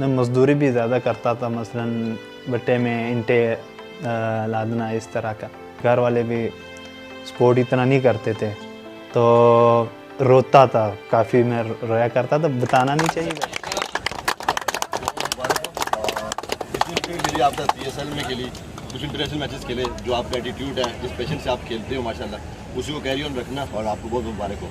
मैं मज़दूरी भी ज़्यादा करता था, मसलन भट्टे में इंटे लादना इस तरह का। घर वाले भी सपोर्ट इतना नहीं करते थे तो रोता था काफ़ी, मैं रोया करता था, बताना नहीं चाहिए। आपका PSL में खेली, कुछ इंटरनेशनल मैचेस खेले, जो आपका एटीट्यूड है, जिस पैशन से आप खेलते हो माशाल्लाह, उसी को कैरी ऑन रखना और आपको बहुत मुबारक हो।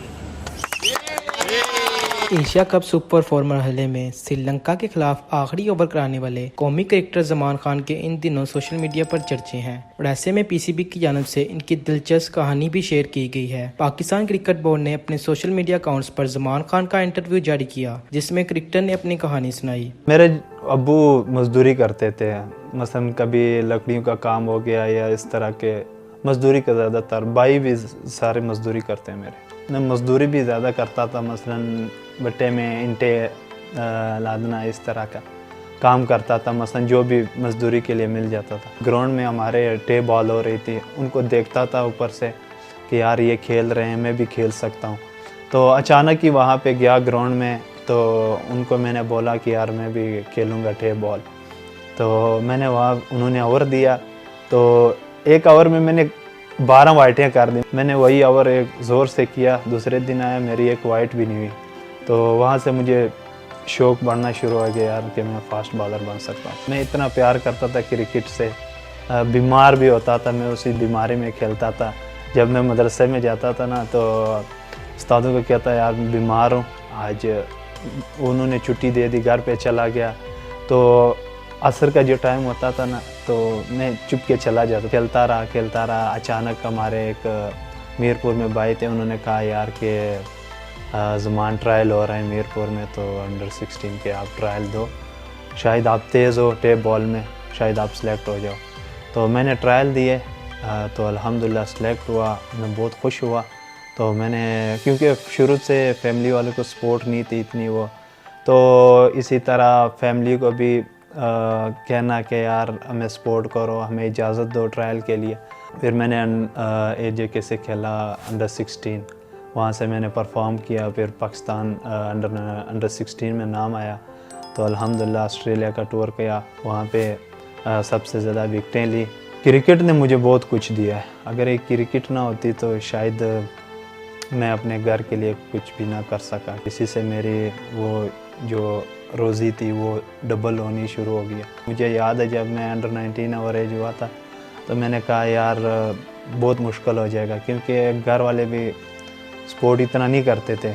एशिया कप सुपर 4 मरहले में श्रीलंका के खिलाफ आखिरी ओवर कराने वाले कौमी क्रिकेटर जमान खान के इन दिनों सोशल मीडिया पर चर्चे हैं और ऐसे में PCB की जानिब से इनकी दिलचस्प कहानी भी शेयर की गई है। पाकिस्तान क्रिकेट बोर्ड ने अपने सोशल मीडिया अकाउंट्स पर जमान खान का इंटरव्यू जारी किया, जिसमें क्रिकेटर ने अपनी कहानी सुनाई। मेरे अब्बू मजदूरी करते थे, मसलन कभी लकड़ियों का काम हो गया या इस तरह के मजदूरी का ज़्यादातर। भाई भी सारे मजदूरी करते हैं मेरे। मैं मजदूरी भी ज़्यादा करता था, मसलन भट्टे में इंटे लादना इस तरह का काम करता था, मसलन जो भी मजदूरी के लिए मिल जाता था। ग्राउंड में हमारे टे बॉल हो रही थी, उनको देखता था ऊपर से कि यार ये खेल रहे हैं, मैं भी खेल सकता हूँ। तो अचानक ही वहाँ पे गया ग्राउंड में, तो उनको मैंने बोला कि यार मैं भी खेलूँगा टे बॉल। तो मैंने वहाँ, उन्होंने ओवर दिया, तो एक ओवर में मैंने 12 वाइटें कर दी। मैंने वही ओवर एक ज़ोर से किया, दूसरे दिन आया मेरी एक वाइट भी नहीं हुई। तो वहाँ से मुझे शौक़ बढ़ना शुरू हो गया यार कि मैं फास्ट बॉलर बन सकता हूँ। मैं इतना प्यार करता था क्रिकेट से, बीमार भी होता था, मैं उसी बीमारी में खेलता था। जब मैं मदरसे में जाता था ना, तो उस्तादों को कहता यार बीमार हूँ, आज उन्होंने छुट्टी दे दी, घर पे चला गया। तो असर का जो टाइम होता था ना, तो मैं चुप के चला जाता, खेलता रहा। अचानक हमारे एक मीरपुर में भाई थे, उन्होंने कहा यार कि ज़मान ट्रायल हो रहा है मीरपुर में, तो अंडर 16 के आप ट्रायल दो, शायद आप तेज़ हो टेप बॉल में, शायद आप सेलेक्ट हो जाओ। तो मैंने ट्रायल दिए, तो अल्हम्दुलिल्लाह सेलेक्ट हुआ। मैं बहुत खुश हुआ। तो मैंने, क्योंकि शुरू से फैमिली वालों को सपोर्ट नहीं थी इतनी वो, तो इसी तरह फैमिली को भी कहना कि यार हमें सपोर्ट करो, हमें इजाज़त दो ट्रायल के लिए। फिर मैंने AJK से खेला अंडर 16, वहाँ से मैंने परफॉर्म किया। फिर पाकिस्तान अंडर 16 में नाम आया, तो अल्हम्दुलिल्लाह ऑस्ट्रेलिया का टूर किया, वहाँ पे सबसे ज़्यादा विकेटें ली। क्रिकेट ने मुझे बहुत कुछ दिया है। अगर एक क्रिकेट ना होती तो शायद मैं अपने घर के लिए कुछ भी ना कर सका। इसी से मेरी वो जो रोज़ी थी वो डबल होनी शुरू हो गया। मुझे याद है जब मैं अंडर 19 ओवर एज हुआ था, तो मैंने कहा यार बहुत मुश्किल हो जाएगा, क्योंकि घर वाले भी सपोर्ट इतना नहीं करते थे,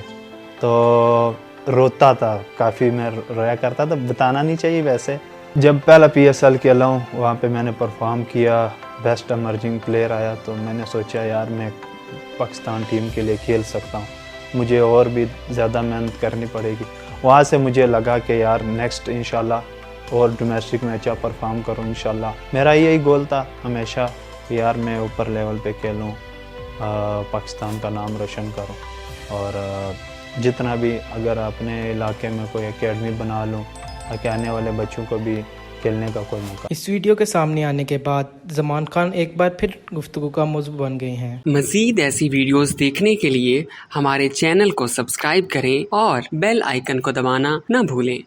तो रोता था काफ़ी, मैं रोया करता था, बताना नहीं चाहिए वैसे। जब पहला PSL खेला हूँ, वहाँ पे मैंने परफॉर्म किया, बेस्ट एमर्जिंग प्लेयर आया, तो मैंने सोचा यार मैं पाकिस्तान टीम के लिए खेल सकता हूँ, मुझे और भी ज़्यादा मेहनत करनी पड़ेगी। वहाँ से मुझे लगा कि यार नेक्स्ट इंशाल्लाह और डोमेस्टिक में अच्छा परफॉर्म करूँ इंशाल्लाह। मेरा यही गोल था हमेशा कि यार मैं ऊपर लेवल पे खेलूँ, पाकिस्तान का नाम रोशन करूँ, और जितना भी अगर अपने इलाके में कोई एकेडमी बना लूँ ताकि आने वाले बच्चों को भी खेलने का कोई मौका। इस वीडियो के सामने आने के बाद जमान खान एक बार फिर गुफ्तगू का मौजू बन गए हैं। मज़ीद ऐसी वीडियोस देखने के लिए हमारे चैनल को सब्सक्राइब करें और बेल आइकन को दबाना न भूलें।